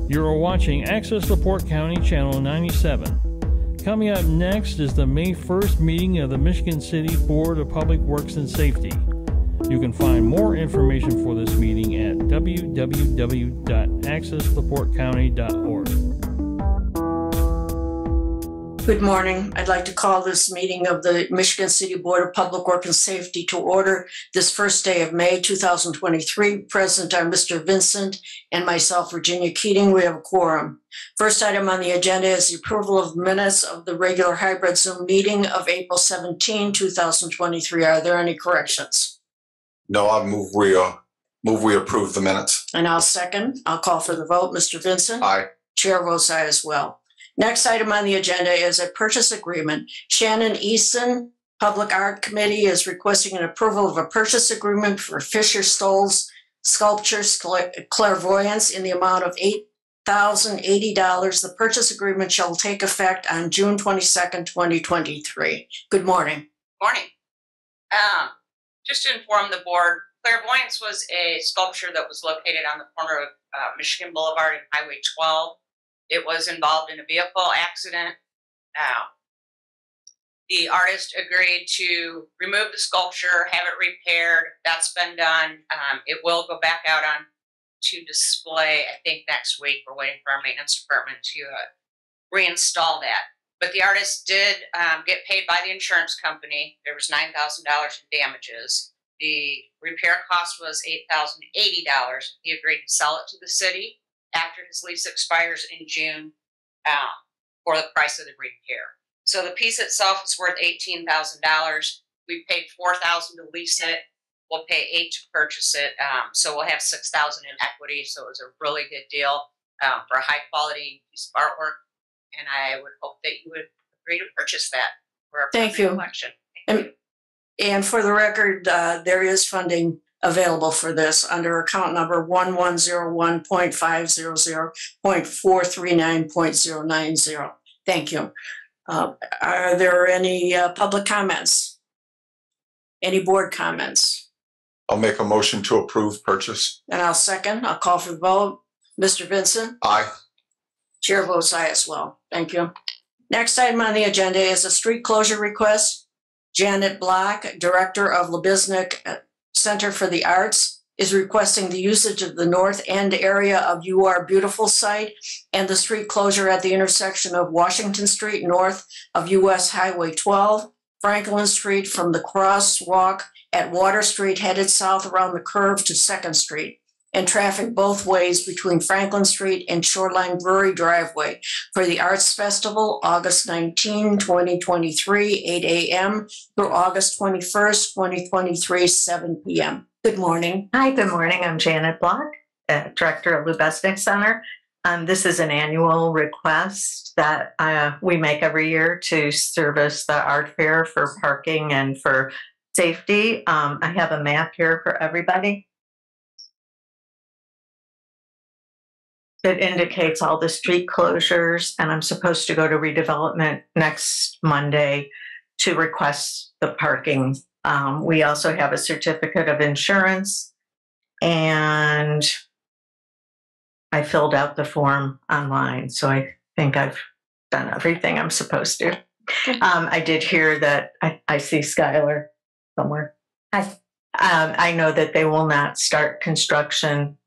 You are watching Access LaPorte County Channel 97. Coming up next is the May 1st meeting of the Michigan City Board of Public Works and Safety. You can find more information for this meeting at www.accesslaportecounty.org. Good morning. I'd like to call this meeting of the Michigan City Board of Public Works and Safety to order this first day of May 2023. Present are Mr. Vincent and myself, Virginia Keating. We have a quorum. First item on the agenda is the approval of minutes of the regular hybrid Zoom meeting of April 17, 2023. Are there any corrections? No, I move we approve the minutes. And I'll second. I'll call for the vote. Mr. Vincent? Aye. Chair votes aye as well. Next item on the agenda is a purchase agreement. Shannon Easton, Public Art Committee, is requesting an approval of a purchase agreement for Fisher Stoll's Sculptures Clairvoyance in the amount of $8,080. The purchase agreement shall take effect on June 22nd, 2023. Good morning. Morning. Just to inform the board, Clairvoyance was a sculpture that was located on the corner of Michigan Boulevard and Highway 12. It was involved in a vehicle accident. The artist agreed to remove the sculpture, have it repaired. That's been done. It will go back out on to display, I think, next week. We're waiting for our maintenance department to reinstall that. But the artist did get paid by the insurance company. There was $9,000 in damages. The repair cost was $8,080. He agreed to sell it to the city after his lease expires in June for the price of the repair. So the piece itself is worth $18,000. We paid $4,000 to lease it. We'll pay $8,000 to purchase it. So we'll have $6,000 in equity. So it was a really good deal for a high quality piece of artwork. And I would hope that you would agree to purchase that for a Thank you. collection. And for the record, there is funding available for this under account number 1101.500.439.090. Thank you. Are there any public comments? Any board comments? I'll make a motion to approve purchase. And I'll second. I'll call for the vote. Mr. Vincent? Aye. Chair votes aye as well. Thank you. Next item on the agenda is a street closure request. Janet Block, Director of Lebiznik Center for the Arts, is requesting the usage of the north end area of You Are Beautiful site and the street closure at the intersection of Washington Street north of US Highway 12, Franklin Street from the crosswalk at Water Street headed south around the curve to 2nd Street, and traffic both ways between Franklin Street and Shoreline Brewery driveway for the Arts Festival, August 19, 2023, 8 a.m. through August 21st, 2023, 7 p.m. Good morning. Hi, good morning. I'm Janet Block, Director of Lebiznik Center. This is an annual request that we make every year to service the art fair for parking and for safety. I have a map here for everybody. It indicates all the street closures, and I'm supposed to go to redevelopment next Monday to request the parking. We also have a certificate of insurance, and I filled out the form online, so I think I've done everything I'm supposed to. I did hear that I see Skylar somewhere. Hi. I know that they will not start construction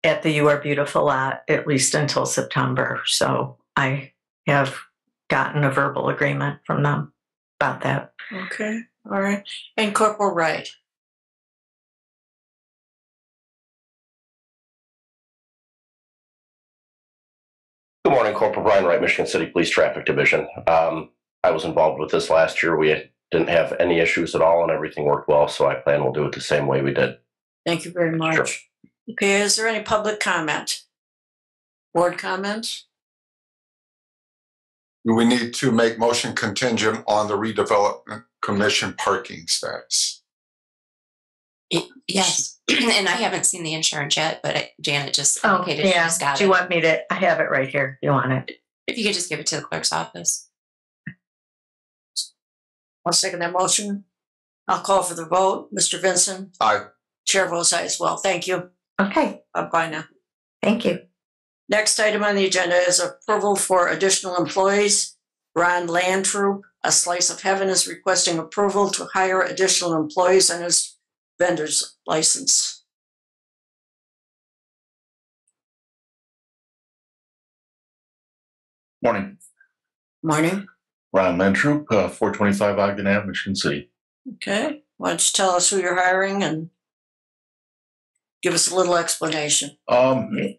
at the You Are Beautiful lot, at least until September. So I have gotten a verbal agreement from them about that. Okay, all right. And Corporal Wright. Good morning, Corporal Brian Wright, Michigan City Police Traffic Division. I was involved with this last year. We didn't have any issues at all and everything worked well. So I plan we'll do it the same way we did. Thank you very much. Sure. Okay, is there any public comment? Board comments? We need to make motion contingent on the redevelopment commission parking status. Yes, and I haven't seen the insurance yet, but Janet just indicated yeah. she's got Do it. you want me to? I have it right here. You want it? If you could just give it to the clerk's office. I'll second that motion. I'll call for the vote. Mr. Vincent? Aye. Chair votes aye as well. Thank you. Okay. Bye now. Thank you. Next item on the agenda is approval for additional employees. Ron Landtroop, A Slice of Heaven, is requesting approval to hire additional employees on his vendor's license. Morning, Morning. Ron Landtroop, 425 Ogden Ave, Michigan City. Okay, why don't you tell us who you're hiring and give us a little explanation. One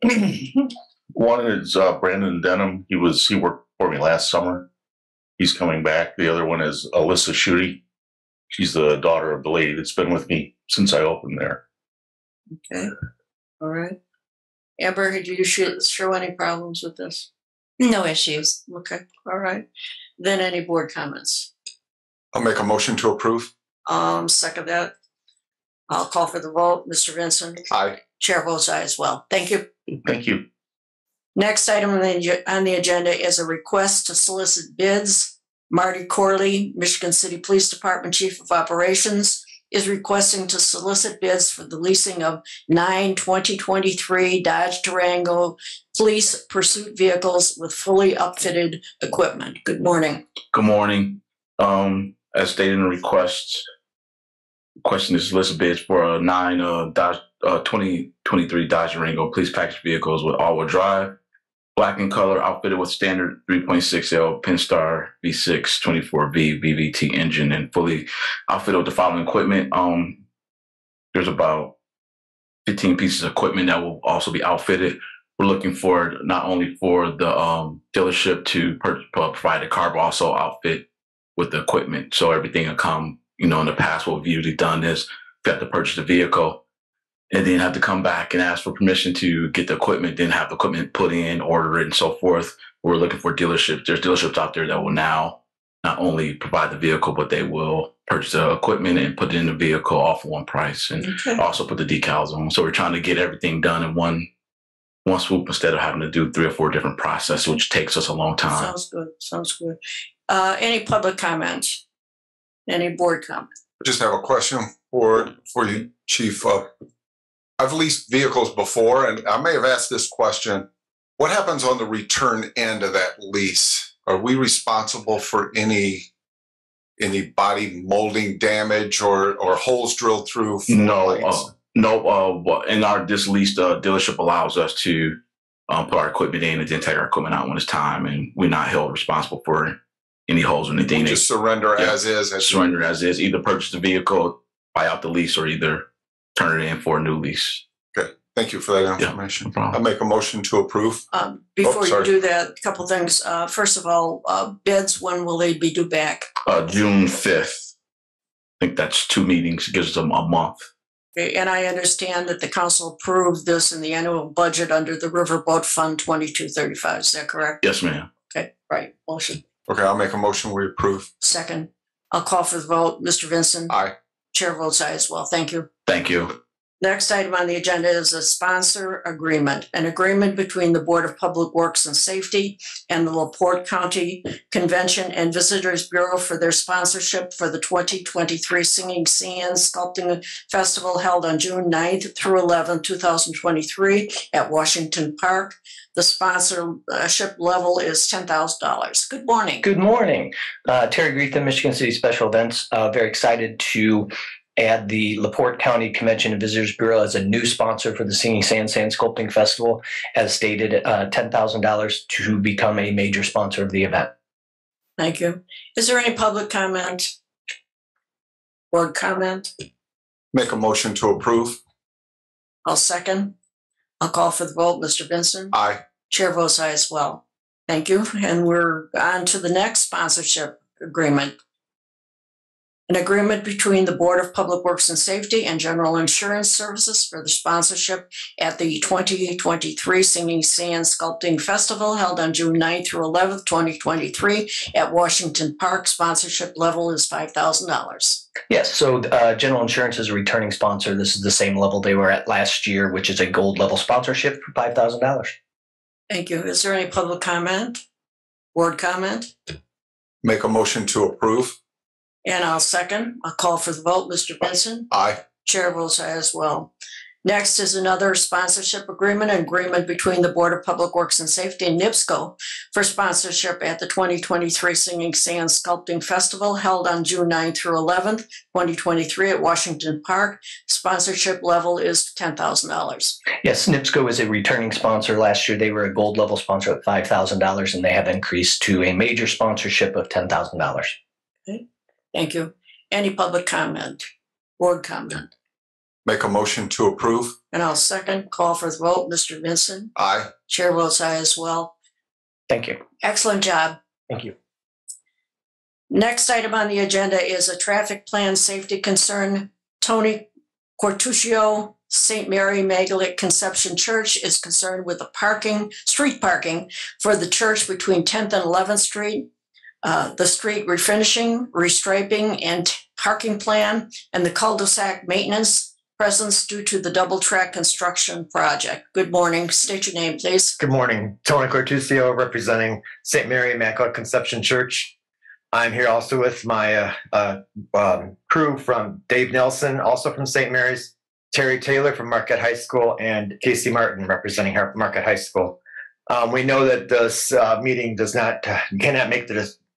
is Brandon Denham. He worked for me last summer. He's coming back. The other one is Alyssa Schutte. She's the daughter of the lady that's been with me since I opened there. Okay, all right. Amber, did you show any problems with this? No issues. Okay, all right. Then any board comments? I'll make a motion to approve. Second that. I'll call for the vote. Mr. Vincent? Aye. Chair votes aye as well. Thank you. Thank you. Next item on the agenda is a request to solicit bids. Marty Corley, Michigan City Police Department Chief of Operations, is requesting to solicit bids for the leasing of 9 2023 Dodge Durango police pursuit vehicles with fully upfitted equipment. Good morning. Good morning. As stated in the request, question is solicit bids for 9 2023 Dodge Durango police package vehicles with all-wheel drive, black in color, outfitted with standard 3.6L Pentastar V6 24V VVT engine, and fully outfitted with the following equipment. There's about 15 pieces of equipment that will also be outfitted. We're looking for not only for the dealership to provide the car, but also outfit with the equipment. So everything will come, in the past, what we've usually done is we have to purchase the vehicle and then have to come back and ask for permission to get the equipment, then have the equipment put in, order it, and so forth. We're looking for dealerships. There's dealerships out there that will now not only provide the vehicle, but they will purchase the equipment and put it in the vehicle all for one price, and also put the decals on. So we're trying to get everything done in one swoop instead of having to do 3 or 4 different processes, which takes us a long time. Sounds good. Sounds good. Any public comments? Any board comments? I just have a question for you, Chief. I've leased vehicles before, and I may have asked this question. What happens on the return end of that lease? Are we responsible for any body molding damage or holes drilled through? No. In our this lease, the dealership allows us to put our equipment in and then take our equipment out when it's time, and we're not held responsible for any holes or anything. We'll just surrender as is. Surrender as is. Either purchase the vehicle, buy out the lease, or either turn it in for a new lease. Okay, thank you for that information. No problem. I'll make a motion to approve. Before you do that, a couple things. First of all, bids, when will they be due back? June 5th. I think that's 2 meetings. It gives them a month. Okay, and I understand that the council approved this in the annual budget under the Riverboat Fund 2235. Is that correct? Yes, ma'am. Okay, right. Motion. Okay, I'll make a motion we approve. Second. I'll call for the vote. Mr. Vincent? Aye. Chair votes aye as well. Thank you. Thank you. Next item on the agenda is a sponsor agreement, an agreement between the Board of Public Works and Safety and the LaPorte County Convention and Visitors Bureau for their sponsorship for the 2023 Singing Sands Sculpting Festival held on June 9th through 11th, 2023 at Washington Park. The sponsorship level is $10,000. Good morning. Good morning. Terry Greetham, Michigan City Special Events. Very excited to add the LaPorte County Convention and Visitors Bureau as a new sponsor for the Singing Sand Sculpting Festival, as stated, $10,000 to become a major sponsor of the event. Thank you. Is there any public comment? Board comment? Make a motion to approve. I'll second. I'll call for the vote. Mr. Vincent? Aye. Chair votes aye as well. Thank you. And we're on to the next sponsorship agreement. An agreement between the Board of Public Works and Safety and General Insurance Services for the sponsorship at the 2023 Singing Sand Sculpting Festival held on June 9th through 11th, 2023 at Washington Park. Sponsorship level is $5,000. Yes, so General Insurance is a returning sponsor. This is the same level they were at last year, which is a gold level sponsorship for $5,000. Thank you. Is there any public comment? Board comment? Make a motion to approve. And I'll second. I'll call for the vote. Mr. Benson? Aye. Chair votes aye as well. Next is another sponsorship agreement between the Board of Public Works and Safety and NIPSCO for sponsorship at the 2023 Singing Sand Sculpting Festival held on June 9th through 11th, 2023 at Washington Park. Sponsorship level is $10,000. Yes, NIPSCO is a returning sponsor. Last year, they were a gold level sponsor at $5,000, and they have increased to a major sponsorship of $10,000. Okay. Thank you. Any public comment? Board comment? Make a motion to approve. And I'll second. Call for the vote. Mr. Vincent? Aye. Chair votes aye as well. Thank you. Excellent job. Thank you. Next item on the agenda is a traffic plan safety concern. Tony Cortuccio, St. Mary Magdalene Conception Church, is concerned with the street parking for the church between 10th and 11th Street. The street refinishing, restriping, and parking plan, and the cul-de-sac maintenance presence due to the double track construction project. Good morning. State your name, please. Good morning. Tony Cortuccio, representing St. Mary Immaculate Conception Church. I'm here also with my crew from Dave Nelson, also from St. Mary's, Terry Taylor from Marquette High School, and Casey Martin, representing Marquette High School. We know that this meeting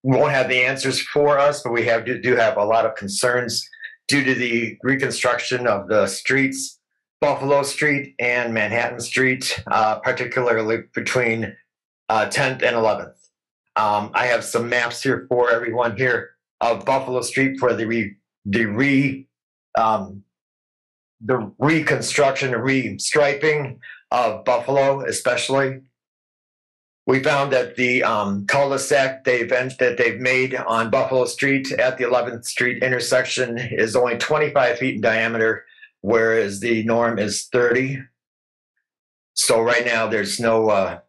won't have the answers for us, but we do have a lot of concerns due to the reconstruction of the streets, Buffalo Street and Manhattan Street, particularly between 10th and 11th. I have some maps here for everyone here of Buffalo Street for the reconstruction, restriping of Buffalo, especially. We found that the cul-de-sac that they've made on Buffalo Street at the 11th Street intersection is only 25 feet in diameter, whereas the norm is 30. So right now there's no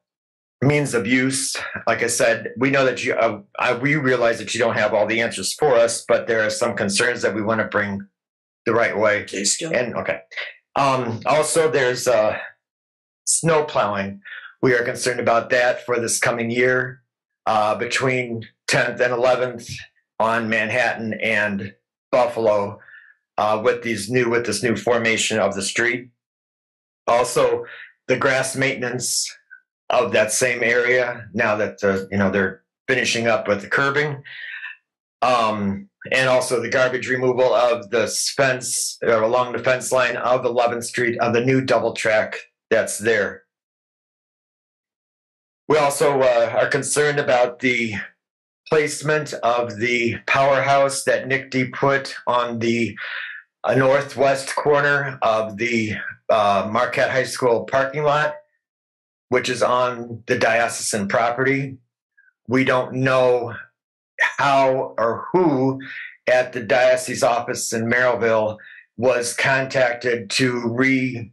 means of use. Like I said, we know that we realize that you don't have all the answers for us, but there are some concerns that we want to bring the right way. And okay. Also, there's snow plowing. We are concerned about that for this coming year between 10th and 11th on Manhattan and Buffalo with this new formation of the street. Also, the grass maintenance of that same area now that they're finishing up with the curbing, and also the garbage removal of the fence along the fence line of 11th Street of the new double track that's there. We also are concerned about the placement of the powerhouse that NICD put on the northwest corner of the Marquette High School parking lot, which is on the diocesan property. We don't know how or who at the diocese office in Merrillville was contacted to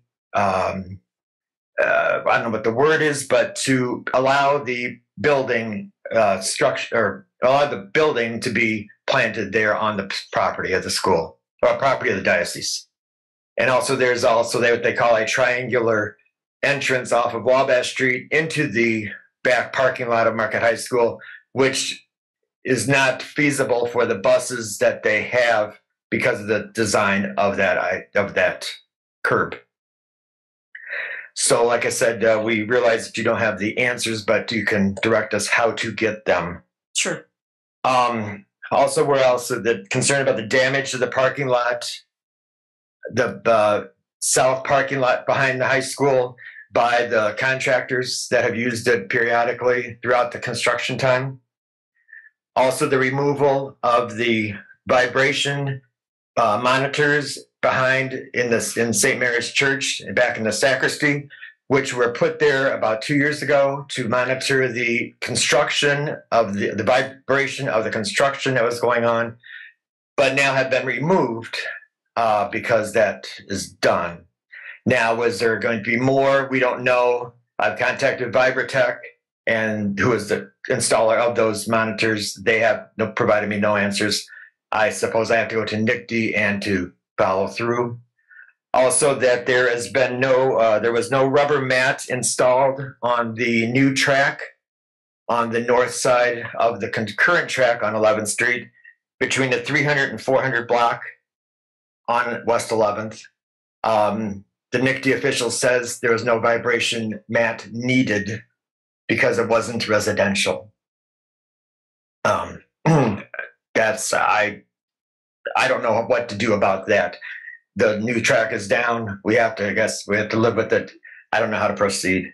I don't know what the word is, but to allow the building structure, or allow the building to be planted there on the property of the school or property of the diocese. And also there's also what they call a triangular entrance off of Wabash Street into the back parking lot of Marquette High School, which is not feasible for the buses that they have because of the design of that curb. So like I said, we realize that you don't have the answers, but you can direct us how to get them. Sure. Also, we're also concerned about the damage to the parking lot, the south parking lot behind the high school by the contractors that have used it periodically throughout the construction time. Also, the removal of the vibration monitors in St. Mary's Church back in the sacristy, which were put there about 2 years ago to monitor the construction of the vibration of the construction that was going on, but now have been removed because that is done. Now, was there going to be more? We don't know. I've contacted Vibratech, and who is the installer of those monitors. They have provided me no answers. I suppose I have to go to NICD and to follow through. Also, that there was no rubber mat installed on the new track on the north side of the current track on 11th Street between the 300 and 400 block on West 11th. the NICD official says there was no vibration mat needed because it wasn't residential. That's I don't know what to do about that. The new track is down. I guess we have to live with it. I don't know how to proceed.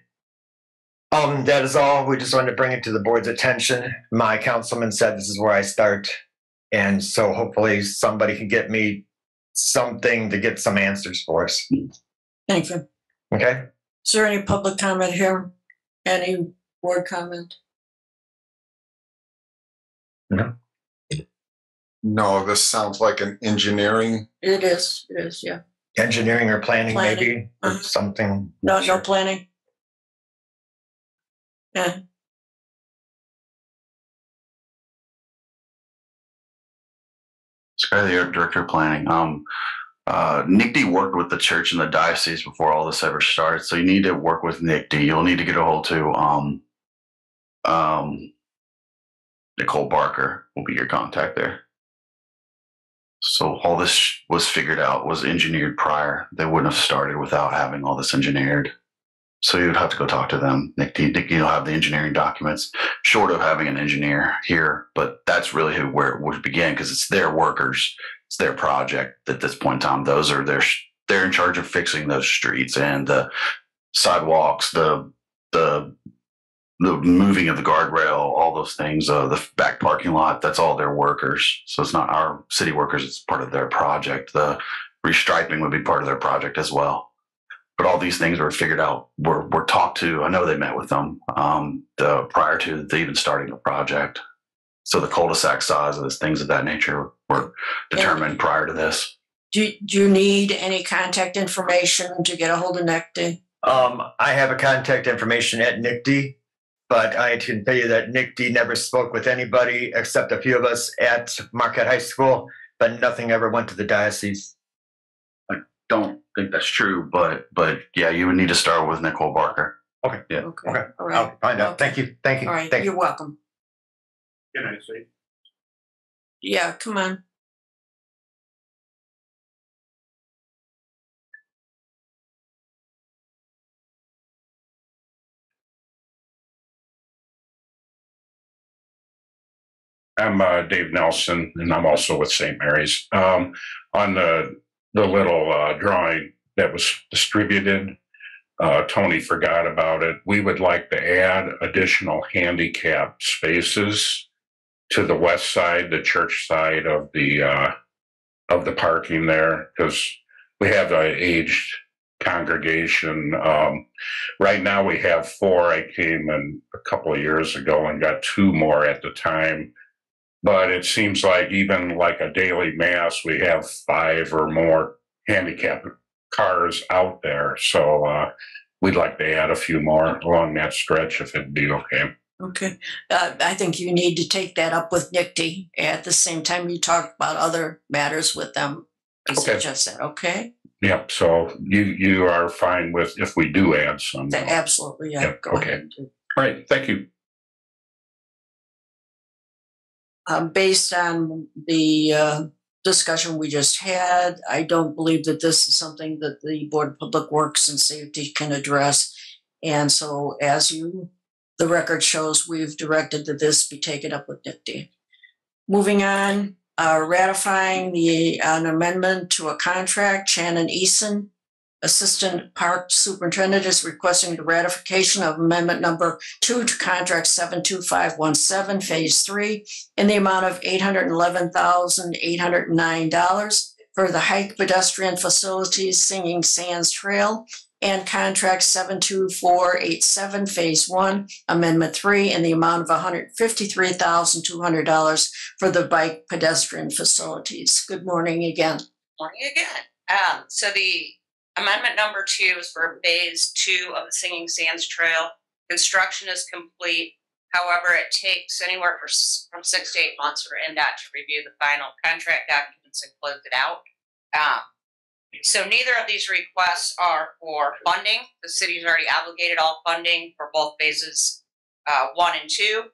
That is all. We just wanted to bring it to the board's attention. My councilman said this is where I start. And so hopefully somebody can get me something to get some answers for us. Thank you. Okay. Is there any public comment here? Any board comment? No. No, this sounds like an engineering. It is, yeah. Engineering or planning, Planning. maybe, or something. No planning? Yeah. Sky, the director of planning. NICD worked with the church and the diocese before all this ever started, so you need to work with NICD. You'll need to get a hold to Nicole Barker will be your contact there. So all this was figured out, was engineered prior. They wouldn't have started without having all this engineered. So you would have to go talk to them. NICD will have the engineering documents, short of having an engineer here, but that's really where it would begin, because it's their workers, it's their project at this point in time. Those are they're in charge of fixing those streets and the sidewalks, the moving of the guardrail, all those things, the back parking lot. That's all their workers. So it's not our city workers; it's part of their project. The restriping would be part of their project as well. But all these things were figured out, were talked to. I know they met with them prior to even starting the project. So the cul-de-sac sizes, things of that nature were determined prior to this. Do you need any contact information to get a hold of NICD? I have a contact information at NICD, but I can tell you that NICD never spoke with anybody except a few of us at Marquette High School, but nothing ever went to the diocese. Don't think that's true, but yeah, you would need to start with Nicole Barker. Okay. Yeah. Okay. Okay. All right. I'll find out. Thank you. Thank you. All right. Thank You're you. welcome. Can I say? Yeah, come on. I'm Dave Nelson, and I'm also with St. Mary's. On the little drawing that was distributed, Tony forgot about it. We would like to add additional handicap spaces to the west side, the church side of the parking there, because we have an aged congregation. Right now we have 4. I came in a couple of years ago and got 2 more at the time. But it seems like even like a daily mass, we have 5 or more handicap cars out there. So we'd like to add a few more along that stretch if it'd be okay. Okay. I think you need to take that up with NICD at the same time you talk about other matters with them. Okay. Just that, okay? Yep. So you are fine with if we do add some? Absolutely. Yeah. Yep. Go Okay. ahead. All right. Thank you. Based on the discussion we just had, I don't believe that this is something that the Board of Public Works and Safety can address. And so as the record shows, we've directed that this be taken up with NICD. Moving on, ratifying an amendment to a contract. Shannon Eason, Assistant Park Superintendent, is requesting the ratification of amendment number 2 to contract 72517, phase 3, in the amount of $811,809 for the hike pedestrian facilities Singing Sands Trail, and contract 72487, phase 1, amendment 3, in the amount of $153,200 for the bike pedestrian facilities. Good morning again. Morning again. So the amendment number 2 is for phase 2 of the Singing Sands Trail. Construction is complete. However, it takes anywhere from 6 to 8 months for NDOT to review the final contract documents and close it out. So neither of these requests are for funding. The city's already obligated all funding for both phases 1 and 2.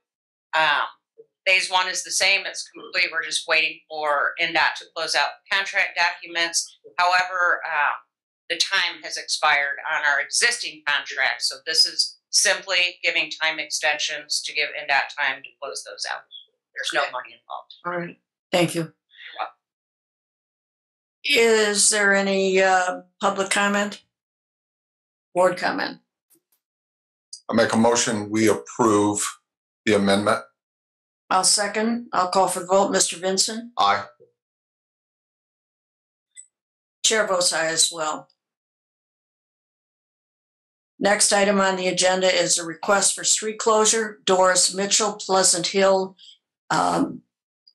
Phase 1 is the same. It's complete. We're just waiting for NDOT to close out the contract documents. However, the time has expired on our existing contract. So this is simply giving time extensions to give NDOT time to close those out. There's no money involved. All right, thank you. Is there any public comment? Board comment? I make a motion, we approve the amendment. I'll second. I'll call for the vote. Mr. Vincent? Aye. Chair votes aye as well. Next item on the agenda is a request for street closure. Doris Mitchell, Pleasant Hill,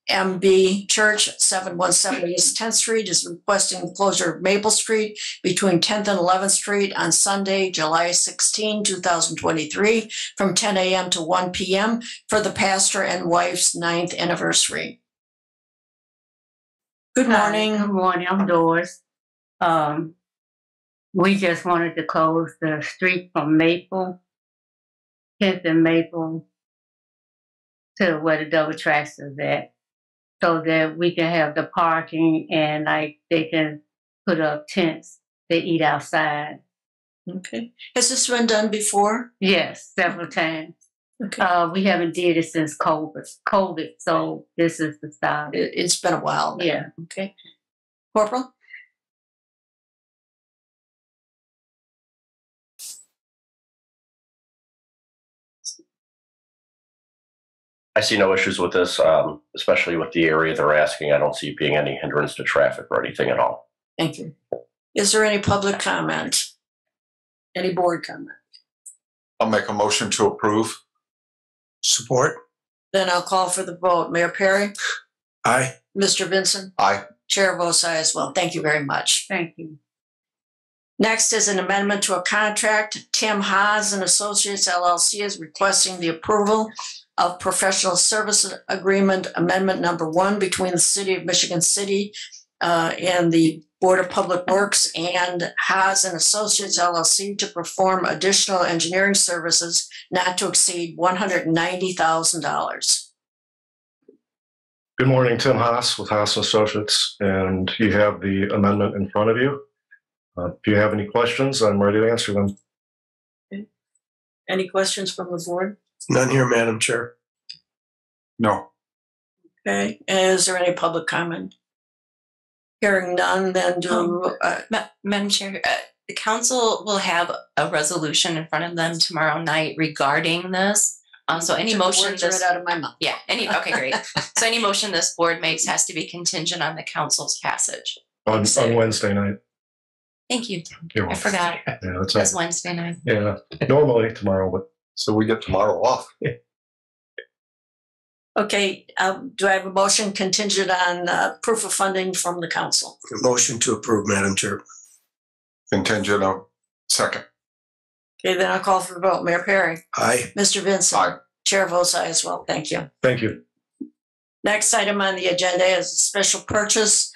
MB Church, 7170 East 10th Street, is requesting the closure of Maple Street between 10th and 11th Street on Sunday, July 16, 2023, from 10 a.m. to 1 p.m. for the pastor and wife's 9th anniversary. Good morning. Good morning. I'm Doris. We just wanted to close the street from Maple, 10th and Maple, to where the double tracks is at, so that we can have the parking and like they can put up tents to eat outside. Okay. Has this been done before? Yes, several times. Okay. We haven't did it since COVID, so this is the style. It's been a while. Yeah. Okay. Corporal? I see no issues with this, especially with the area they're asking. I don't see it being any hindrance to traffic or anything at all. Thank you. Is there any public comment? Any board comment? I'll make a motion to approve. Support. Then I'll call for the vote. Mayor Perry? Aye. Mr. Vincent? Aye. Chair votes aye as well. Thank you very much. Thank you. Next is an amendment to a contract. Tim Haas and Associates LLC is requesting the approval of professional service agreement amendment number 1 between the City of Michigan City and the Board of Public Works and Haas and Associates LLC to perform additional engineering services not to exceed $190,000. Good morning, Tim Haas with Haas Associates, and you have the amendment in front of you. If you have any questions, I'm ready to answer them. Okay. Any questions from the board? None here, Madam Chair. No. Okay. Is there any public comment? Hearing none, then Madam Chair, the council will have a resolution in front of them tomorrow night regarding this. So any motion words right out of my mouth. Yeah, okay, great. So any motion this board makes has to be contingent on the council's passage. On Wednesday night. Thank you. You're I welcome. forgot. Yeah, that's It's it. Wednesday night. Yeah, normally tomorrow, but so we get tomorrow off. Okay, do I have a motion contingent on proof of funding from the council? Motion to approve, Madam Chair. Contingent of second. Okay, then I'll call for the vote. Mayor Perry? Aye. Mr. Vincent? Aye. Chair votes aye as well. Thank you. thank you. Next item on the agenda is a special purchase.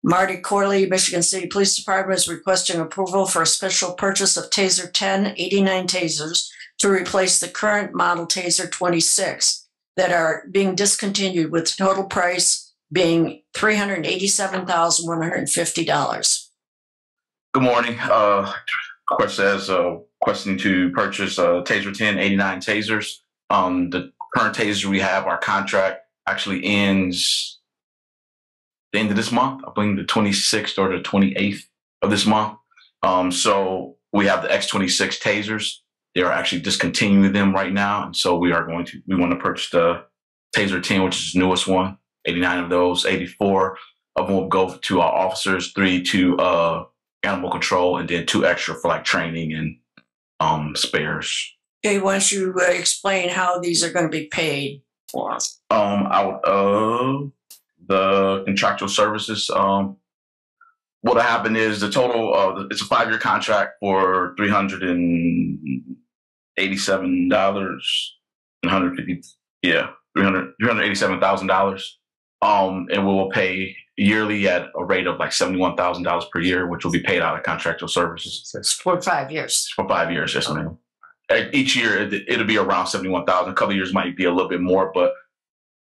Marty Corley, Michigan City Police Department is requesting approval for a special purchase of Taser 10 89 tasers to replace the current model Taser 26 that are being discontinued, with the total price being $387,150. Good morning. Requesting to purchase Taser 10 89 tasers. The current taser we have, our contract actually ends the end of this month. I believe the 26th or the 28th of this month. So we have the X26 tasers. They are actually discontinuing them right now. And so we want to purchase the Taser 10, which is the newest one. 89 of those, 84 of them will go to our officers, 3 to animal control, and then 2 extra for like training and spares. Okay, why don't you explain how these are going to be paid for? Out of the contractual services, what'll happen is the total, it's a 5-year contract for $387 $387,000. And we will pay yearly at a rate of like $71,000 per year, which will be paid out of contractual services. For 5 years. For 5 years, yes, ma'am. Each year, it'll be around $71,000. A couple of years might be a little bit more, but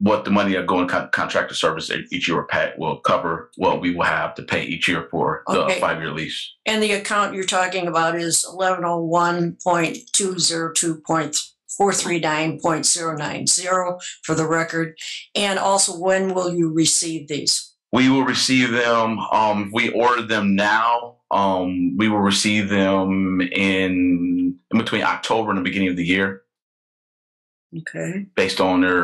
what the money that go in contractor service each year will cover what we will have to pay each year for the Okay. 5-year lease. And the account you're talking about is 1101.202.439.090 for the record. And also, when will you receive these? We will receive them. We ordered them now. We will receive them in between October and the beginning of the year, Okay. based on their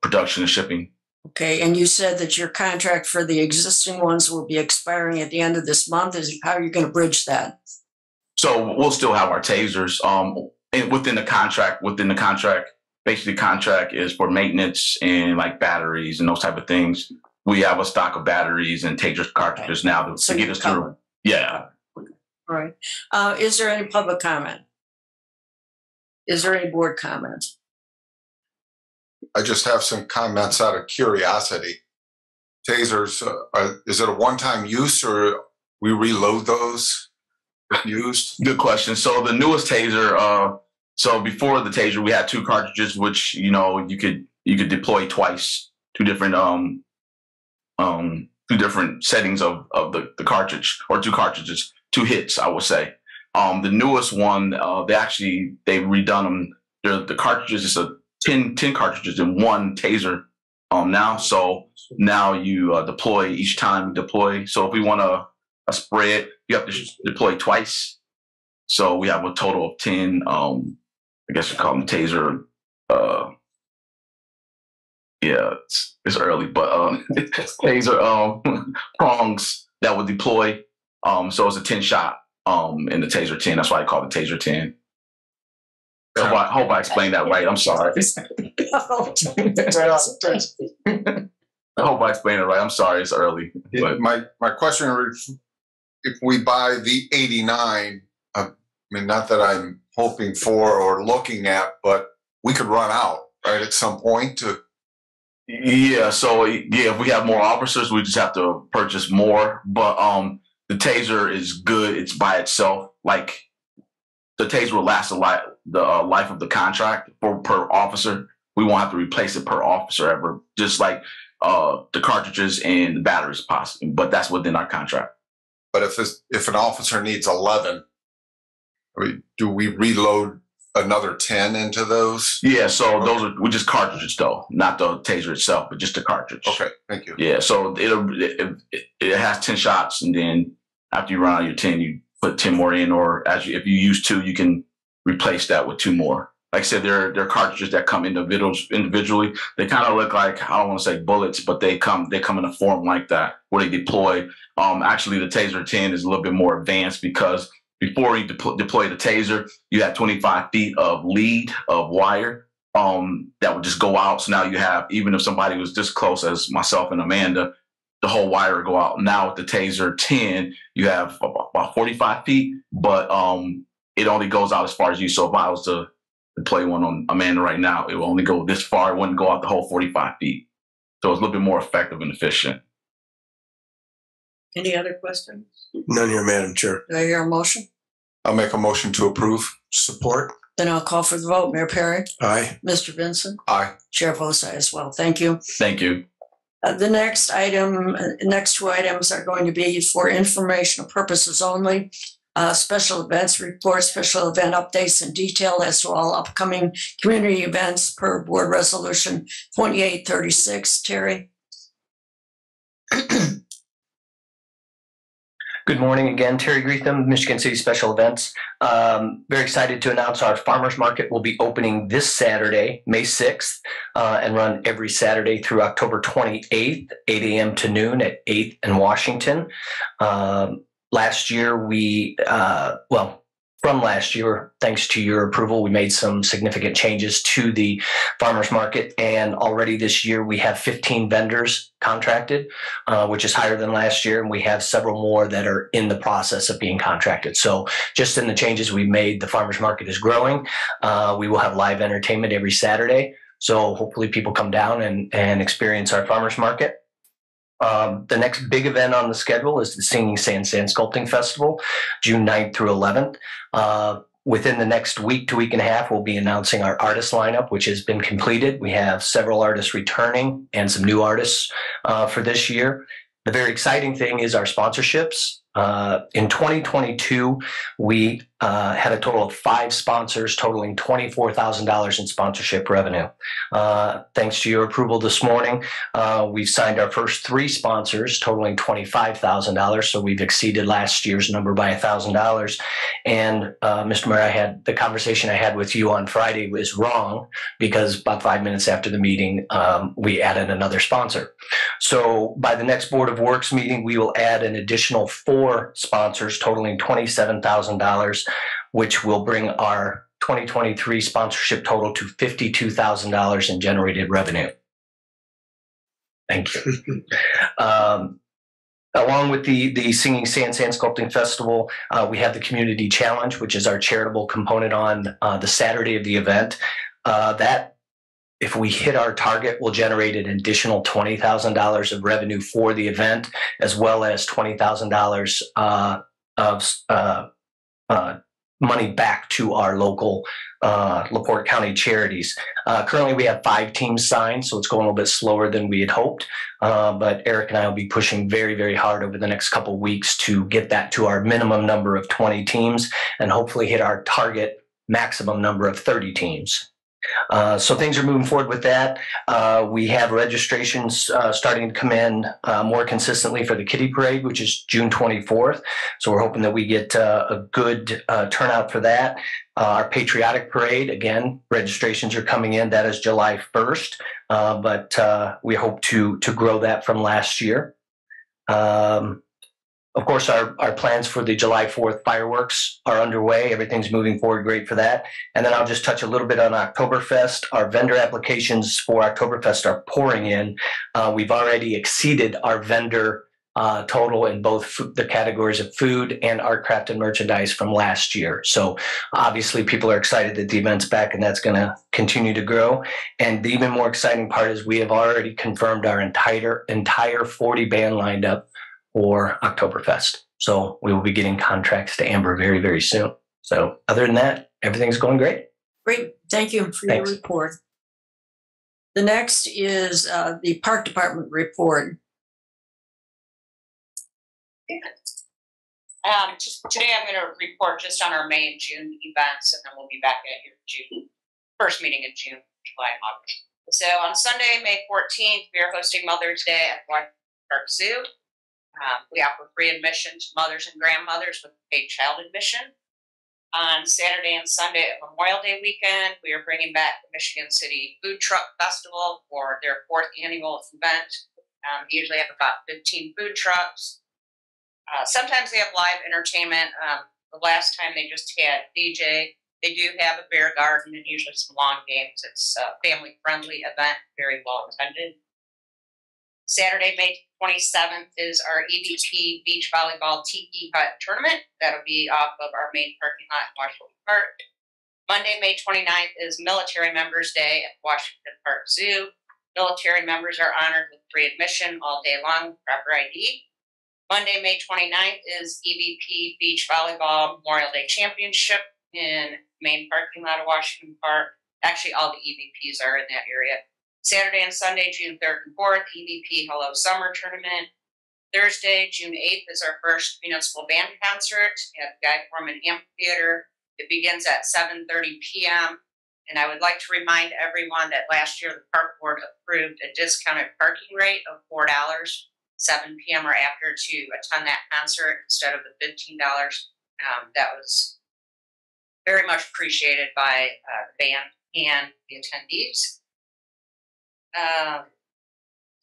production and shipping. Okay. And you said that your contract for the existing ones will be expiring at the end of this month. How are you going to bridge that? So we'll still have our tasers within the contract. Basically, the contract is for maintenance and like batteries and those type of things. We have a stock of batteries and taser cartridges now to get us through. Yeah. All right. Is there any public comment? Is there any board comment? I just have some comments out of curiosity. Tasers, is it a one-time use or we reload those if used? Good question. So the newest taser, so before the taser, we had 2 cartridges, which you could deploy twice, two different settings of the cartridge, or 2 cartridges, 2 hits, I would say. The newest one, they've redone them. The cartridges is a 10 cartridges in one taser now. So now you deploy each time you deploy. So if we want a spread, you have to deploy twice. So we have a total of 10, I guess you call them taser. Yeah, it's early, but taser prongs that would deploy. So it's a 10 shot in the taser 10. That's why I call it taser 10. I hope I explained that right. I'm sorry. I hope I explained it right. I'm sorry. It's early. But My question is, if we buy the 89, I mean, not that I'm hoping for or looking at, but we could run out, right, at some point to. Yeah. So if we have more officers, we just have to purchase more. But the taser is good. It's by itself. Like the taser will last the life of the contract per officer. We won't have to replace it per officer ever. Just like the cartridges and the batteries, possibly. But that's within our contract. But if an officer needs 11, do we reload another 10 into those? Yeah, so those are just cartridges though, not the taser itself, but just the cartridge. Okay, thank you. Yeah, so it has 10 shots, and then after you run out your 10, you put 10 more in, or if you use 2, you can replace that with 2 more. Like I said, there are cartridges that come individually. They kind of look like, I don't want to say bullets, but they come in a form like that where they deploy. Actually, the Taser 10 is a little bit more advanced because before you deploy the taser, you had 25 feet of lead of wire that would just go out. So now you have, even if somebody was this close as myself and Amanda, the whole wire would go out. Now with the Taser 10, you have about 45 feet, but it only goes out as far as you. So if I was to deploy one on Amanda right now, it will only go this far. It wouldn't go out the whole 45 feet. So it's a little bit more effective and efficient. Any other questions? None here, Madam Chair. Do I hear a motion? I'll make a motion to approve. Support. Then I'll call for the vote. Mayor Perry? Aye. Mr. Vincent? Aye. Chair votes aye as well. Thank you. Thank you. The next 2 items are going to be for informational purposes only. Special events report, special event updates and detail as to all upcoming community events per board resolution 2836. Terry? Good morning again, Terry Greetham, Michigan City Special Events. Very excited to announce our farmers market will be opening this Saturday, May 6th, and run every Saturday through October 28th, 8 a.m. to noon at 8th and Washington. Last year, from last year, thanks to your approval, we made some significant changes to the farmers market. And already this year, we have 15 vendors contracted, which is higher than last year. And we have several more that are in the process of being contracted. So just in the changes we've made, the farmers market is growing. We will have live entertainment every Saturday. So hopefully people come down and experience our farmers market. The next big event on the schedule is the Singing Sand Sculpting Festival, June 9th through 11th. Within the next week to week and a half, we'll be announcing our artist lineup, which has been completed. We have several artists returning and some new artists for this year. The very exciting thing is our sponsorships. In 2022, we had a total of 5 sponsors totaling $24,000 in sponsorship revenue. Thanks to your approval this morning, we've signed our first 3 sponsors totaling $25,000. So we've exceeded last year's number by $1,000. And Mr. Mayor, the conversation I had with you on Friday was wrong because about 5 minutes after the meeting, we added another sponsor. So by the next Board of Works meeting, we will add an additional 4 sponsors totaling $27,000, which will bring our 2023 sponsorship total to $52,000 in generated revenue. Thank you. Along with the Singing Sand Sculpting Festival, we have the Community Challenge, which is our charitable component on the Saturday of the event. That, if we hit our target, will generate an additional $20,000 of revenue for the event, as well as $20,000 of money back to our local LaPorte County charities. Currently, we have 5 teams signed, so it's going a little bit slower than we had hoped. But Eric and I will be pushing very, very hard over the next couple of weeks to get that to our minimum number of 20 teams and hopefully hit our target maximum number of 30 teams. So things are moving forward with that. We have registrations starting to come in more consistently for the Kitty Parade, which is June 24th. So we're hoping that we get a good turnout for that. Our Patriotic Parade, again, registrations are coming in. That is July 1st, but we hope to grow that from last year. Of course, our plans for the July 4th fireworks are underway. Everything's moving forward great for that. And then I'll just touch a little bit on Oktoberfest. Our vendor applications for Oktoberfest are pouring in. We've already exceeded our vendor total in both the categories of food and art, craft, and merchandise from last year. So obviously people are excited that the event's back and that's going to continue to grow. And the even more exciting part is we have already confirmed our entire 40 band lined up for Oktoberfest. So we will be getting contracts to Amber very, very soon. So other than that, everything's going great. Great. Thank you for your report. The next is the Park Department report. Today I'm going to report just on our May and June events, and then we'll be back at your June first meeting in June, July, and August. So on Sunday, May 14th, we are hosting Mother's Day at Washington Park Zoo. We offer free admission to mothers and grandmothers with paid child admission. On Saturday and Sunday of Memorial Day weekend, we are bringing back the Michigan City Food Truck Festival for their 4th annual event. They usually have about 15 food trucks. Sometimes they have live entertainment. The last time they just had DJ. They do have a bear garden and usually some lawn games. It's a family-friendly event, very well attended. Saturday, May 27th is our EVP Beach Volleyball Tiki Hut Tournament. That'll be off of our main parking lot in Washington Park. Monday, May 29th is Military Members Day at Washington Park Zoo. Military members are honored with free admission all day long with proper ID. Monday, May 29th is EVP Beach Volleyball Memorial Day Championship in main parking lot of Washington Park. Actually, all the EVPs are in that area. Saturday and Sunday, June 3rd and 4th, EVP Hello Summer Tournament. Thursday, June 8th is our first municipal band concert at Guy Foreman Amphitheater. It begins at 7:30 p.m. And I would like to remind everyone that last year the Park Board approved a discounted parking rate of $4, 7 p.m. or after, to attend that concert instead of the $15. That was very much appreciated by the band and the attendees.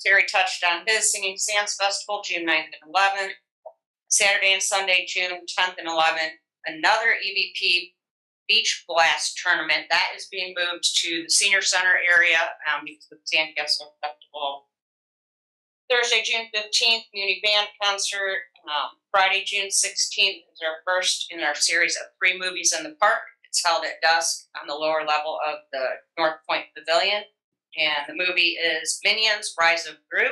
Terry touched on his Singing Sands Festival, June 9th and 11th. Saturday and Sunday, June 10th and 11th, another EVP Beach Blast Tournament. That is being moved to the Senior Center area because of the Sandcastle Festival. Thursday, June 15th, Community Band Concert. Friday, June 16th is our first in our series of 3 movies in the park. It's held at dusk on the lower level of the North Point Pavilion. And the movie is Minions, Rise of Gru.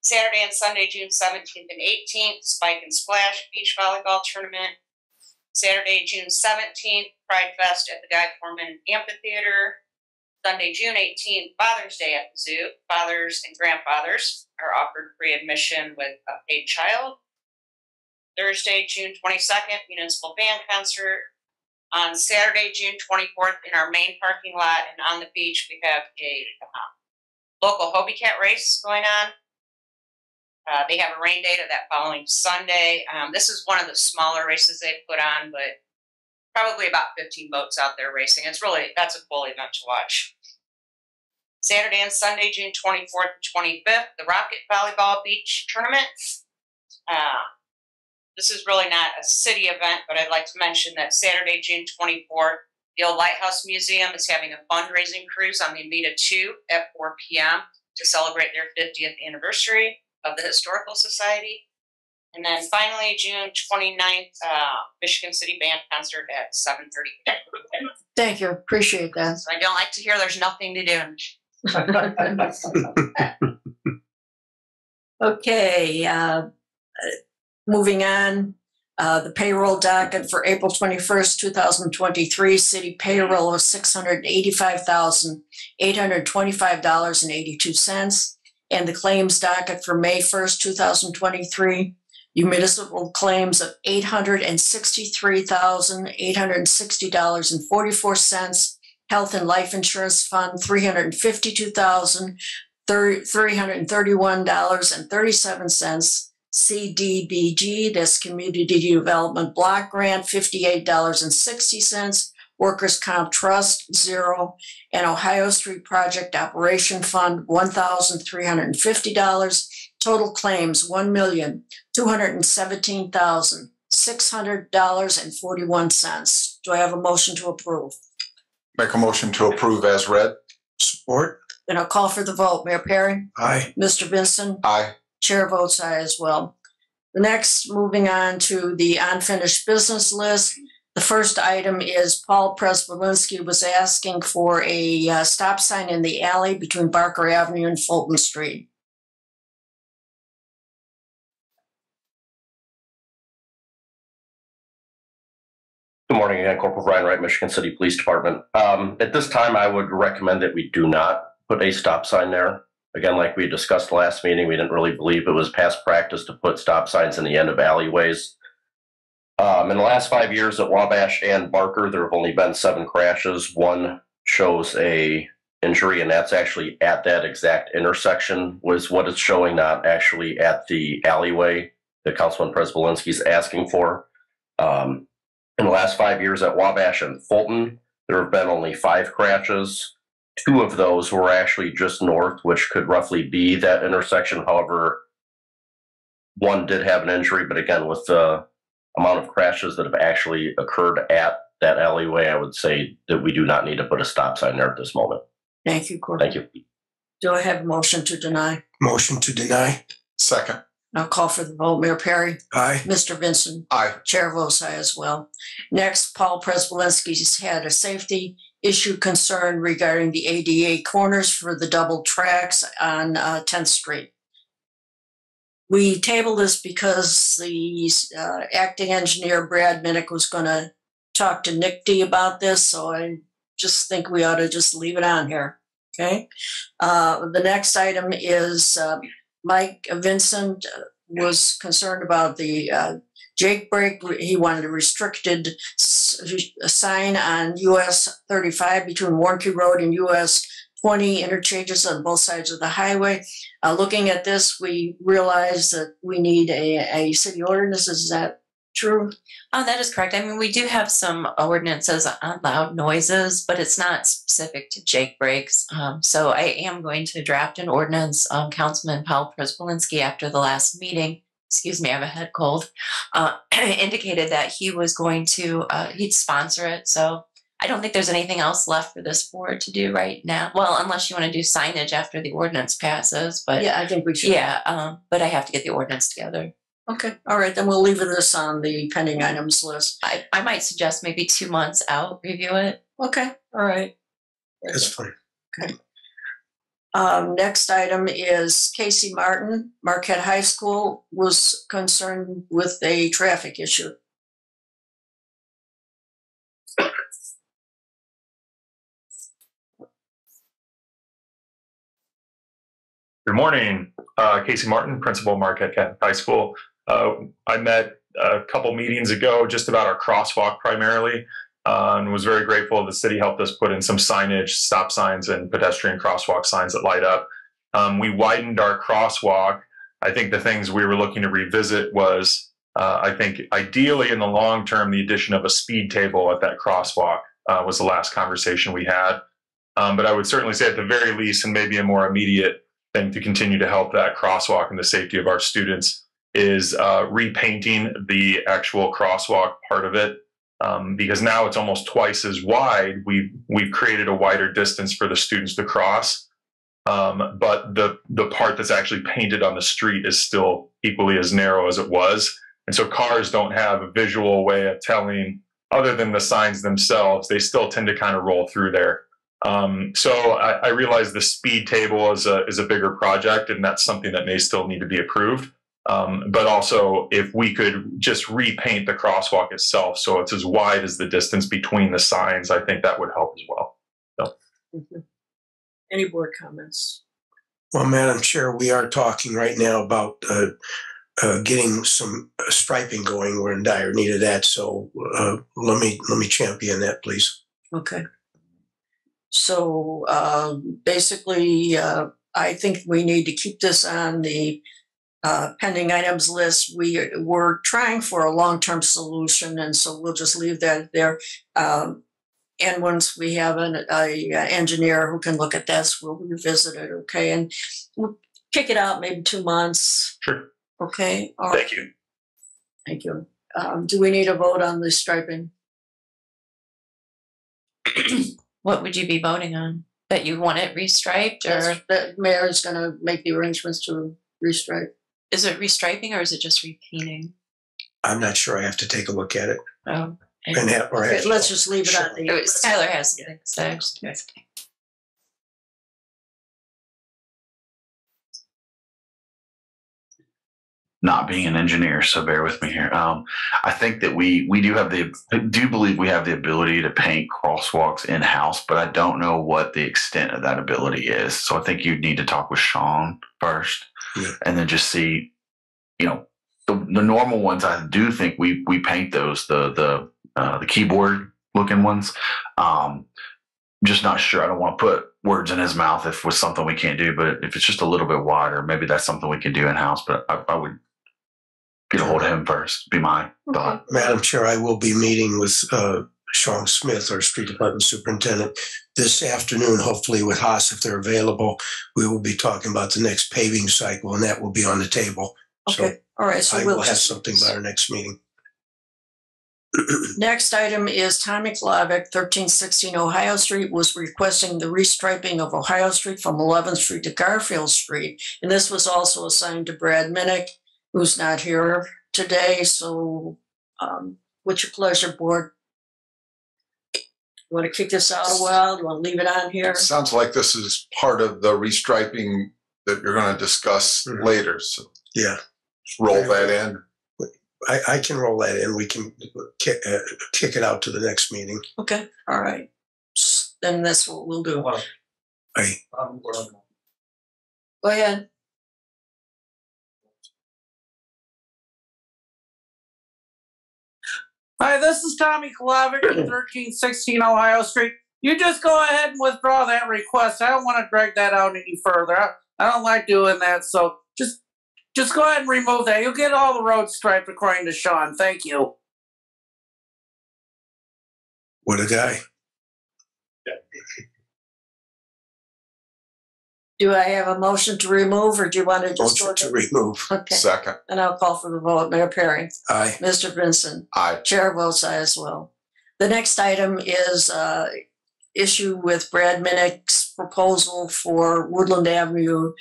Saturday and Sunday, June 17th and 18th, Spike and Splash Beach Volleyball Tournament. Saturday, June 17th, Pride Fest at the Guy Foreman Amphitheater. Sunday, June 18th, Father's Day at the Zoo. Fathers and grandfathers are offered free admission with a paid child. Thursday, June 22nd, municipal band concert. On Saturday, June 24th, in our main parking lot and on the beach, we have a local Hobie Cat race going on. They have a rain date of that following Sunday. This is one of the smaller races they put on, but probably about 15 boats out there racing. That's a cool event to watch. Saturday and Sunday, June 24th and 25th, the Rocket Volleyball Beach Tournament. This is really not a city event, but I'd like to mention that Saturday, June 24th, the Old Lighthouse Museum is having a fundraising cruise on the Amita 2 at 4 p.m. to celebrate their 50th anniversary of the Historical Society. And then finally, June 29th, Michigan City Band concert at 7:30. Thank you. Appreciate that. So I don't like to hear there's nothing to do. Okay, moving on. The payroll docket for April 21st, 2023, city payroll of $685,825.82. And the claims docket for May 1st, 2023, municipal claims of $863,860.44. Health and life insurance fund, $352,331.37. CDBG, that's Community Development Block Grant, $58.60. Workers' Comp Trust, $0. And Ohio Street Project Operation Fund, $1,350. Total claims, $1,217,600.41. Do I have a motion to approve? Make a motion to approve as read. Support. Then I'll call for the vote. Mayor Perry? Aye. Mr. Vincent? Aye. Chair votes aye as well. The next, moving on to the unfinished business list. The first item is Paul Prespolinski was asking for a stop sign in the alley between Barker Avenue and Fulton Street. Good morning again, Corporal Brian Wright, Michigan City Police Department. At this time, I would recommend that we do not put a stop sign there. Again, like we discussed last meeting, we didn't really believe it was past practice to put stop signs in the end of alleyways. In the last 5 years at Wabash and Barker, there have only been 7 crashes. One shows a injury, and that's actually at that exact intersection was what it's showing, not actually at the alleyway that Councilman Prespolinski is asking for. In the last 5 years at Wabash and Fulton, there have been only 5 crashes. 2 of those were actually just north, which could roughly be that intersection. However, one did have an injury, but again, with the amount of crashes that have actually occurred at that alleyway, I would say that we do not need to put a stop sign there at this moment. Thank you, Corporal. Thank you. Do I have a motion to deny? Motion to deny. Second. I'll call for the vote. Mayor Perry? Aye. Mr. Vincent? Aye. Chair votes aye as well. Next, Paul Prespolinski's had a safety issue concern regarding the ADA corners for the double tracks on 10th Street. We tabled this because the acting engineer, Brad Minnick, was going to talk to Nick D about this, so I just think we ought to just leave it on here, okay? The next item is Mike Vincent was concerned about the Jake break. He wanted a restricted sign on US 35 between Warnke Road and US 20 interchanges on both sides of the highway. Looking at this, we realized that we need a city ordinance. Is that true? Oh, that is correct. I mean, we do have some ordinances on loud noises, but it's not specific to Jake breaks. So I am going to draft an ordinance. Councilman Paul Prespolinski, after the last meeting, excuse me, I have a head cold, indicated that he was going to, he'd sponsor it. So I don't think there's anything else left for this board to do right now. Well, unless you want to do signage after the ordinance passes, but yeah, I think we should. Yeah, but I have to get the ordinance together. Okay, all right, then we'll leave this on the pending items list. I might suggest maybe 2 months out, review it. Okay, all right. That's fine. Okay. Next item is Casey Martin, Marquette High School, was concerned with a traffic issue. Good morning, Casey Martin, Principal, Marquette Catholic High School. I met a couple meetings ago just about our crosswalk primarily, and was very grateful the city helped us put in some signage, stop signs, and pedestrian crosswalk signs that light up. We widened our crosswalk. I think the things we were looking to revisit was, I think ideally in the long term, the addition of a speed table at that crosswalk was the last conversation we had. But I would certainly say at the very least, and maybe a more immediate thing to continue to help that crosswalk and the safety of our students is repainting the actual crosswalk part of it. Because now it's almost twice as wide. We've created a wider distance for the students to cross. But the part that's actually painted on the street is still equally as narrow as it was. And so cars don't have a visual way of telling, other than the signs themselves, they still tend to kind of roll through there. So I realize the speed table is a bigger project, and that's something that may still need to be approved. But also, if we could just repaint the crosswalk itself so it's as wide as the distance between the signs, I think that would help as well. So. Any board comments? Well, Madam Chair, we are talking right now about getting some striping going. We're in dire need of that. So let me champion that, please. Okay. So basically, I think we need to keep this on the pending items list. We're trying for a long-term solution, and so we'll just leave that there. And once we have an engineer who can look at this, we'll revisit it. Okay, and we'll kick it out maybe 2 months. Sure. Okay. All right. Thank you. Thank you. Do we need a vote on the striping? What would you be voting on? That you want it restriped, or that mayor is going to make the arrangements to restripe? Is it restriping or is it just repainting? I'm not sure. I have to take a look at it. Oh, And let's just leave it on the. Skylar has something to say. Not being an engineer, so bear with me here. I think that we do believe we have the ability to paint crosswalks in-house, but I don't know what the extent of that ability is. So I think you'd need to talk with Sean first, and then just see, the normal ones. I do think we paint those, the keyboard looking ones. Just not sure. I don't want to put words in his mouth if it's something we can't do, but if it's just a little bit wider, maybe that's something we can do in-house. But I would get a hold of him first, be my thought. Madam Chair, I will be meeting with Sean Smith, our street department superintendent, this afternoon, hopefully with Haas, if they're available. We will be talking about the next paving cycle, and that will be on the table. Okay. So all right. So I we'll will have something by our next meeting. Next item is Tommy Klavick, 1316 Ohio Street, was requesting the restriping of Ohio Street from 11th Street to Garfield Street. And this was also assigned to Brad Minnick, who's not here today. So what's your pleasure, board? You want to kick this out a while? Do you want to leave it on here? Sounds like this is part of the restriping that you're going to discuss later. So yeah, roll that in. I can roll that in. We can kick it out to the next meeting. Okay. All right. Then that's what we'll do. Go ahead. Hi, this is Tommy Klavick at 1316 Ohio Street. You just go ahead and withdraw that request. I don't want to drag that out any further. I don't like doing that, so just go ahead and remove that. You'll get all the roads striped according to Sean. Thank you. What a guy. Do I have a motion to remove, or do you want to just motion to remove? Okay. Second. And I'll call for the vote. Mayor Perry. Aye. Mr. Vincent. Aye. Chair votes aye as well. The next item is issue with Brad Minnick's proposal for Woodland Avenue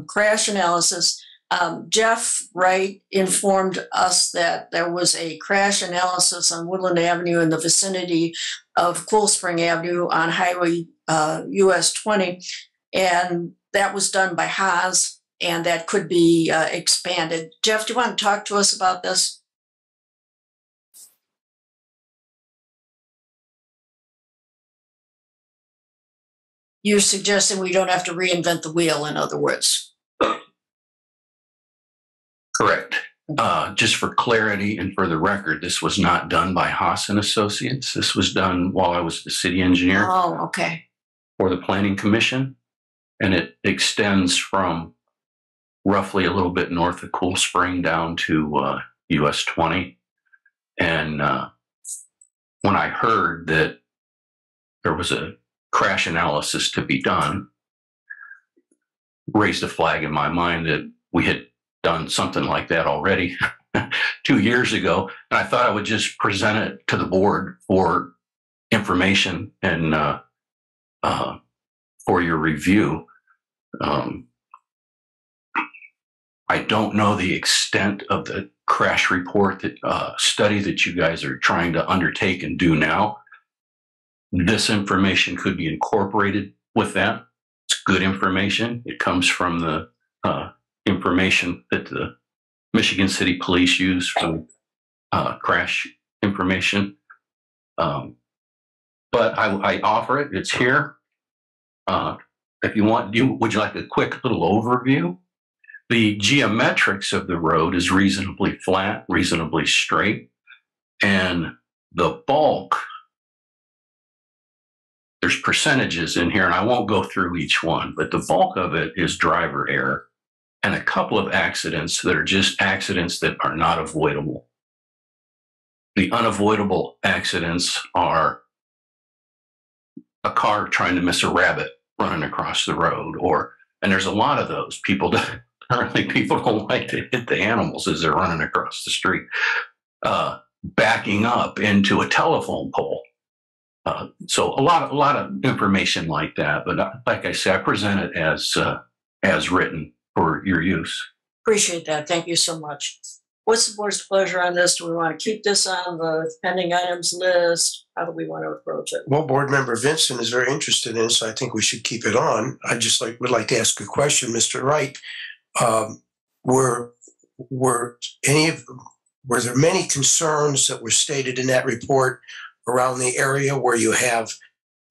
crash analysis. Jeff Wright informed us that there was a crash analysis on Woodland Avenue in the vicinity of Cool Spring Avenue on Highway US 20. And that was done by Haas, and that could be expanded. Jeff, do you want to talk to us about this? You're suggesting we don't have to reinvent the wheel, in other words. Correct. Just for clarity and for the record, this was not done by Haas and Associates. This was done while I was the city engineer Oh, okay. for the Planning Commission, and it extends from roughly a little bit north of Cool Spring down to US 20. And when I heard that there was a crash analysis to be done, raised a flag in my mind that we had done something like that already 2 years ago. And I thought I would just present it to the board for information and for your review. I don't know the extent of the crash report that study that you guys are trying to undertake and do now. This information could be incorporated with that. It's good information. It comes from the information that the Michigan City Police use for crash information. But I offer it. It's here. If you want, would you like a quick little overview? The geometrics of the road is reasonably flat, reasonably straight, and the bulk, there's percentages in here, and I won't go through each one, but the bulk of it is driver error and a couple of accidents that are just accidents that are not avoidable. The unavoidable accidents are a car trying to miss a rabbit running across the road, and there's a lot of those. Apparently people don't like to hit the animals as they're running across the street. Backing up into a telephone pole. So a lot of information like that. But like I said, I present it as written for your use. Appreciate that. Thank you so much. What's the board's pleasure on this? Do we want to keep this on the pending items list? How do we want to approach it? Well, Board Member Vincent is very interested in it, so I think we should keep it on. I just would like to ask a question, Mr. Wright. Were there many concerns that were stated in that report around the area where you have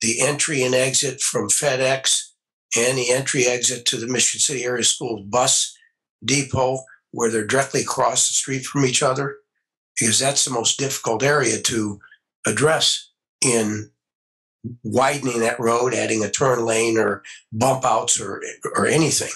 the entry and exit from FedEx and the entry exit to the Michigan City Area School bus depot, where they're directly across the street from each other? Because that's the most difficult area to address in widening that road, adding a turn lane or bump outs or anything.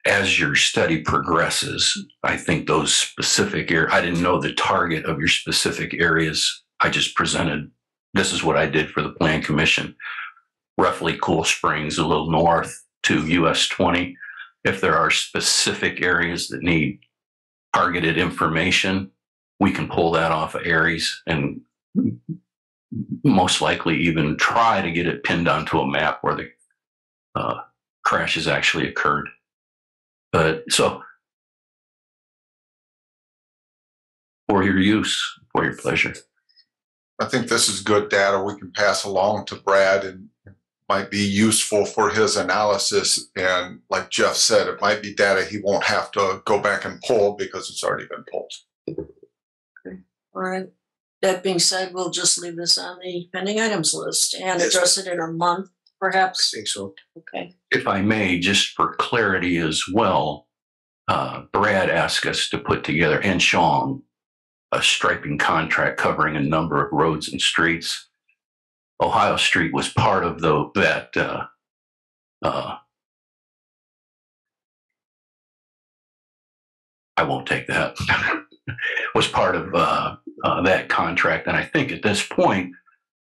As your study progresses, I think those specific areas, I didn't know the target of your specific areas. I just presented, this is what I did for the Plan Commission. Roughly Cool Springs, a little north to US 20. If there are specific areas that need targeted information, we can pull that off of Aries and most likely even try to get it pinned onto a map where the crash has actually occurred. But so, for your use, for your pleasure. I think this is good data we can pass along to Brad and might be useful for his analysis. And like Jeff said, it might be data he won't have to go back and pull because it's already been pulled. Okay. All right. That being said, we'll just leave this on the pending items list and address it in a month, perhaps. I think so. Okay. If I may, just for clarity as well, Brad asked us to put together, and Sean, a striping contract covering a number of roads and streets. Ohio Street was part of that. I won't take that. Was part of that contract, and I think at this point,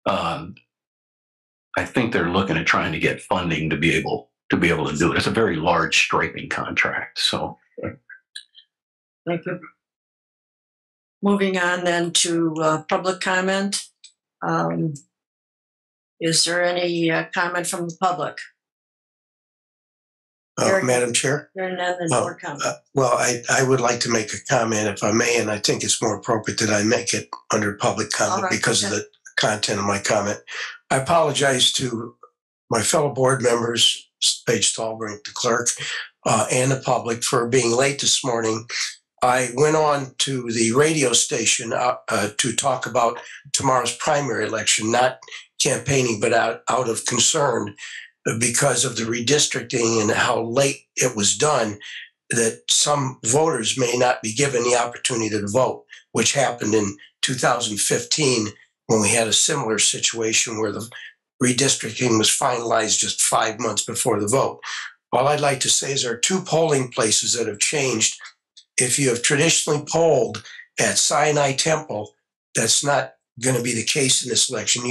I think they're looking at trying to get funding to be able to do it. It's a very large striping contract. So, thank you. Moving on then to public comment. Is there any comment from the public? Madam Chair? Hearing none, then more comment. Well, I would like to make a comment if I may, and I think it's more appropriate that I make it under public comment because of the content of my comment. I apologize to my fellow board members, Paige Stallbrink, the clerk, and the public for being late this morning. I went on to the radio station to talk about tomorrow's primary election, not campaigning, but out of concern because of the redistricting and how late it was done, that some voters may not be given the opportunity to vote, which happened in 2015 when we had a similar situation where the redistricting was finalized just 5 months before the vote. All I'd like to say is there are 2 polling places that have changed. If you have traditionally polled at Sinai Temple, that's not going to be the case in this election.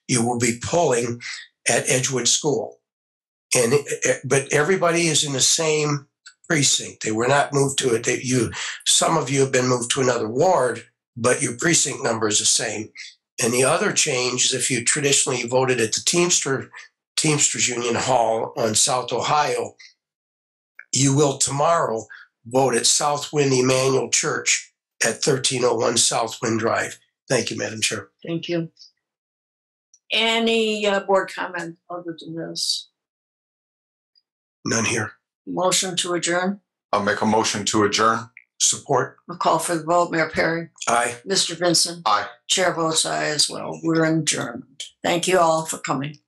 You will be polling at Edgewood School. But everybody is in the same precinct. They were not moved to it. Some of you have been moved to another ward, but your precinct number is the same. And the other change is if you traditionally voted at the Teamsters Union Hall on South Ohio, you will tomorrow vote at Southwind Emmanuel Church at 1301 Southwind Drive. Thank you, Madam Chair. Thank you. Any board comment other than this? None here. Motion to adjourn? I'll make a motion to adjourn. Support. We'll call for the vote. Mayor Perry? Aye. Mr. Vincent? Aye. Chair votes aye as well. We're adjourned. Thank you all for coming.